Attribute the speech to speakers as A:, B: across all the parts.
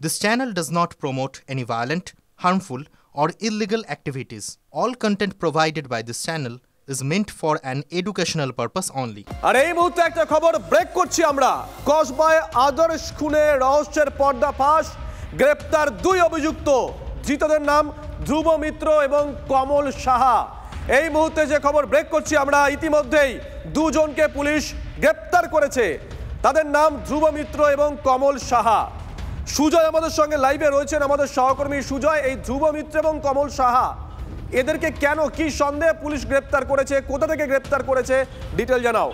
A: This channel does not promote any violent, harmful, or illegal activities. All content provided by this channel is meant for an educational purpose only.
B: আর এই মুহূর্তে একটা খবর break করছি আমরা। কসবায় আদর্শ খুনে রহস্যের পর্দাফাঁস, গ্রেপ্তার দুই অভিযুক্ত। ধৃতদের নাম ধ্রুব মিত্র এবং কমল সাহা। এই মুহূর্তে যে খবর ব্রেক করছি আমরা, ইতিমধ্যেই দুজনকে পুলিশ গ্রেপ্তার করেছে। তাদের নাম ধ্রুব মিত্র এবং কমল সাহা। সুজয় আমাদের সঙ্গে লাইভে রয়েছেন, আমাদের সহকর্মী সুজয়। এই ধ্রুব মিত্র এবং কমল সাহা, এদেরকে কেন, কি সন্দেহে পুলিশ গ্রেপ্তার করেছে, কোথা থেকে গ্রেপ্তার করেছে, ডিটেল জানাও।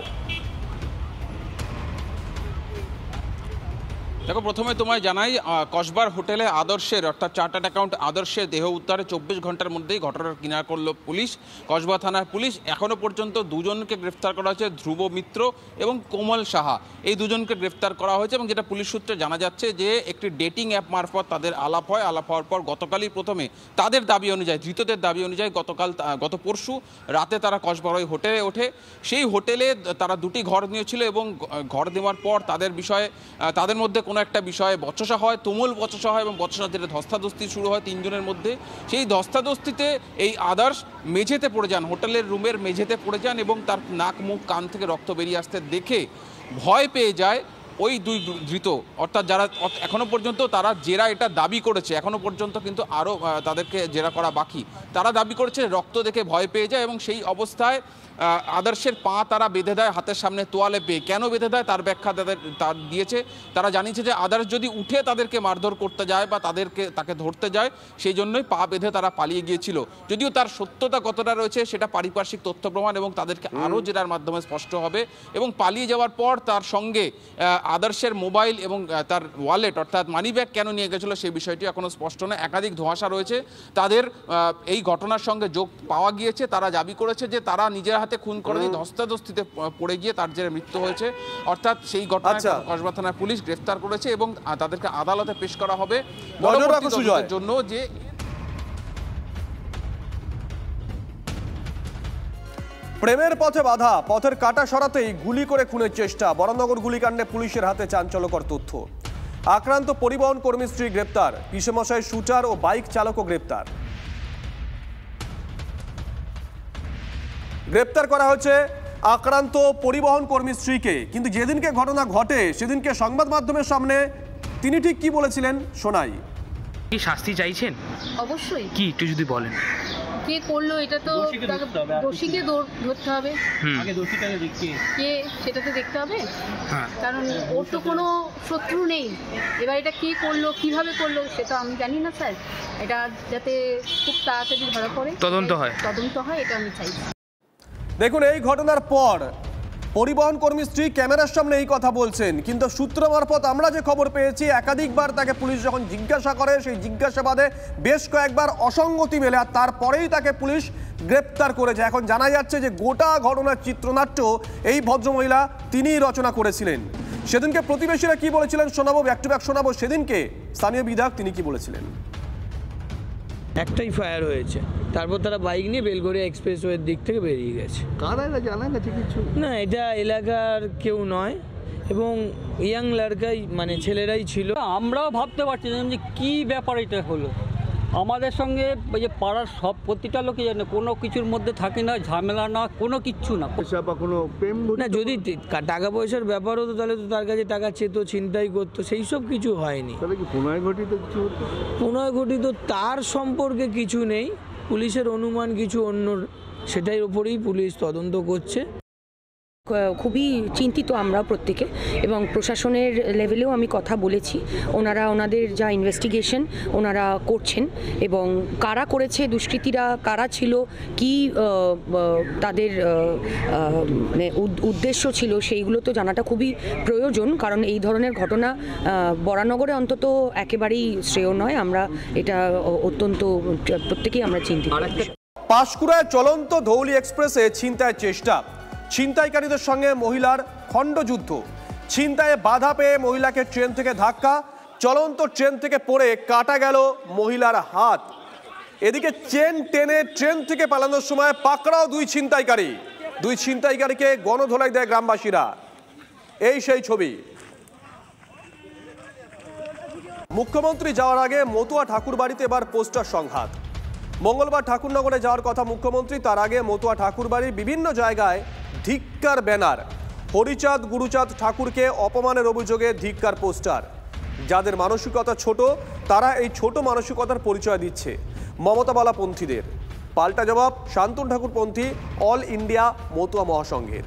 C: দেখো, প্রথমে তোমায় জানাই, কসবার হোটেলে আদর্শের অর্থাৎ চার্টার্ড অ্যাকাউন্ট আদর্শের দেহ উদ্ধারে 24 ঘন্টার মধ্যেই ঘটনার কিনারা করল পুলিশ। কসবা থানার পুলিশ এখনও পর্যন্ত দুজনকে গ্রেফতার করা হয়েছে, ধ্রুব মিত্র এবং কোমল সাহা। এই দুজনকে গ্রেফতার করা হয়েছে এবং যেটা পুলিশ সূত্রে জানা যাচ্ছে যে একটি ডেটিং অ্যাপ মারফত তাদের আলাপ হয়। আলাপ হওয়ার পর গতকালই প্রথমে তাদের দাবি অনুযায়ী, ধৃতদের দাবি অনুযায়ী গত পরশু রাতে তারা কসবার ওই হোটেলে ওঠে। সেই হোটেলে তারা দুটি ঘর নিয়েছিল এবং ঘর দেওয়ার পর তাদের বিষয়ে, তাদের মধ্যে কোনো একটা বিষয়ে বচসা হয়, তুমুল বচসা হয় এবং বচসা থেকে ধস্তাধস্তি শুরু হয় তিনজনের মধ্যে। সেই ধস্তাধস্তিতে এই আদর্শ মেঝেতে পড়ে যান, হোটেলের রুমের মেঝেতে পড়ে যান এবং তার নাক মুখ কান থেকে রক্ত বেরিয়ে আসতে দেখে ভয় পেয়ে যায় ওই দুই ধৃত। অর্থাৎ যারা এখনও পর্যন্ত তারা জেরা এটা দাবি করেছে, এখনও পর্যন্ত কিন্তু আরও তাদেরকে জেরা করা বাকি। তারা দাবি করেছে রক্ত দেখে ভয় পেয়ে যায় এবং সেই অবস্থায় আদর্শের পা তারা বেঁধে দেয় হাতের সামনে তোয়ালে পেয়ে। কেন বেঁধে দেয় তার ব্যাখ্যা তার দিয়েছে। তারা জানিয়েছে যে আদর্শ যদি উঠে তাদেরকে মারধর করতে যায় বা তাকে ধরতে যায়, সেই জন্যই পা বেঁধে তারা পালিয়ে গিয়েছিল। যদিও তার সত্যতা কতটা রয়েছে সেটা পারিপার্শ্বিক তথ্য প্রমাণ এবং তাদেরকে আরও জেরার মাধ্যমে স্পষ্ট হবে। এবং পালিয়ে যাওয়ার পর তার সঙ্গে আদর্শের মোবাইল এবং তার ওয়ালেট অর্থাৎ মানি ব্যাগ কেন নিয়ে গেছিল সেই বিষয়টি এখনও স্পষ্ট নয়। একাধিক ধোঁয়াশা রয়েছে। তাদের এই ঘটনার সঙ্গে যোগ পাওয়া গিয়েছে। তারা দাবি করেছে যে তারা নিজের হাতে খুন করেনি, ধস্তাধস্তিতে পড়ে গিয়ে তার যে মৃত্যু হয়েছে। অর্থাৎ সেই ঘটনায় কসবা থানার পুলিশ গ্রেফতার করেছে এবং তাদেরকে আদালতে পেশ করা হবে পরবর্তী জন্য। যে
B: প্রেমের পথে বাধা, পথের কাটা সরাতেই গুলি করে খুনের চেষ্টা। বরানগর গুলিকাণ্ডে পুলিশের হাতে চাঞ্চল্যকর তথ্য। আক্রান্ত পরিবহন কর্মী স্ত্রী গ্রেপ্তার, পিসেমশাই শুটার ও বাইক চালকও গ্রেপ্তার। গ্রেপ্তার করা হয়েছে আক্রান্ত পরিবহন কর্মী স্ত্রীকে। কিন্তু যেদিনকে ঘটনা ঘটে সেদিনকে সংবাদ মাধ্যমের সামনে তিনি ঠিক কি বলেছিলেন শোনাই।
D: কি শাস্তি চাইছেন?
E: অবশ্যই।
D: কি একটু যদি বলেন।
E: কে করলো এটা তো দোষীকে ধরতে হবে,
F: আগে দোষীটাকে দেখতে
E: কে সেটাতে দেখতে হবে।
D: হ্যাঁ,
E: কারণ ওর তো কোনো শত্রু নেই। এবার এটা কে করলো, কিভাবে করলো সেটা আমি জানি না স্যার। এটা যাতে খুব তাড়াতাড়ি ধরা পড়ে, তদন্ত হয়, এটা আমি চাইছি।
B: দেখুন, এই ঘটনার পর পরিবহন কর্মী স্ত্রী ক্যামেরার সামনে এই কথা বলছেন, কিন্তু সূত্র মারফত আমরা যে খবর পেয়েছি একাধিকবার তাকে পুলিশ যখন জিজ্ঞাসা করে সেই জিজ্ঞাসাবাদে বেশ কয়েকবার অসঙ্গতি মেলে আর তারপরেই তাকে পুলিশ গ্রেপ্তার করেছে। এখন জানা যাচ্ছে যে গোটা ঘটনার চিত্রনাট্য এই ভদ্রমহিলা তিনিই রচনা করেছিলেন। সেদিনকে প্রতিবেশীরা কি বলেছিলেন শোনাবো, ব্যাক টু ব্যাক শোনাবো। সেদিনকে স্থানীয় বিধায়ক তিনি কি বলেছিলেন।
G: একটাই ফায়ার হয়েছে, তারপর তারা বাইক নিয়ে বেলগড়িয়া এক্সপ্রেসওয়ের দিক থেকে বেরিয়ে গেছে। কারা এটা জানা গেছে কিছু না, এটা এলাকার কেউ নয় এবং ইয়াং লড়কাই মানে ছেলেরাই ছিল।
F: আমরাও ভাবতে পারছি না যে কী ব্যাপার এটা হলো। আমাদের সঙ্গে যে পাড়ার সব প্রতিটা লোকই জানে কোনো কিছুর মধ্যে থাকি না, ঝামেলা না, কোনো কিচ্ছু না,
G: কোনো প্রেম না। যদি টাকা পয়সার ব্যাপার হতো তাহলে তো তার কাছে টাকা চেত, ছিনতাই করতো, সেই সব কিছু হয়নি। তাহলে কি পুনর্ঘটিত তার সম্পর্কে কিছু নেই। পুলিশের অনুমান কিছু অন্য, সেটার উপরেই পুলিশ তদন্ত করছে।
H: খুবই চিন্তিত আমরা প্রত্যেকে এবং প্রশাসনের লেভেলেও আমি কথা বলেছি। ওনারা ওনাদের যা ইনভেস্টিগেশন ওনারা করছেন এবং কারা করেছে, দুষ্কৃতীরা কারা ছিল, কি তাদের উদ্দেশ্য ছিল, সেইগুলো তো জানাটা খুবই প্রয়োজন। কারণ এই ধরনের ঘটনা বরানগরে অন্তত একেবারেই শ্রেয় নয়। আমরা এটা অত্যন্ত প্রত্যেকেই আমরা চিন্তিত।
B: পাঁশকুড়ায় চলন্ত ধৌলি এক্সপ্রেসে ছিনতাইয়ের চেষ্টা, ছিনতাইকারীদের সঙ্গে মহিলার খণ্ডযুদ্ধ। ছিনতাইয়ে বাধা পেয়ে মহিলাকে ট্রেন থেকে ধাক্কা, চলন্ত ট্রেন থেকে পড়ে কাটা গেল মহিলার হাত। এদিকে চেন টেনে ট্রেন থেকে পালানোর সময় পাকড়াও দুই ছিনতাইকারীকে গণধোলাই দেয় গ্রামবাসীরা। এই সেই ছবি। মুখ্যমন্ত্রী যাওয়ার আগে মতুয়া ঠাকুর বাড়িতে এবার পোস্টার সংঘাত। মঙ্গলবার ঠাকুরনগরে যাওয়ার কথা মুখ্যমন্ত্রী, তার আগে মতুয়া ঠাকুর বাড়ির বিভিন্ন জায়গায় ধিক্কার ব্যানার, হরিচাঁদ গুরুচাঁদ ঠাকুরকে অপমানের অভিযোগে ধিক্কার পোস্টার। যাদের মানসিকতা ছোট তারা এই ছোট মানসিকতার পরিচয় দিচ্ছে মমতাবালাপন্থীদের। পাল্টা জবাব শান্তনু ঠাকুরপন্থী অল ইন্ডিয়া মতুয়া মহাসংঘের।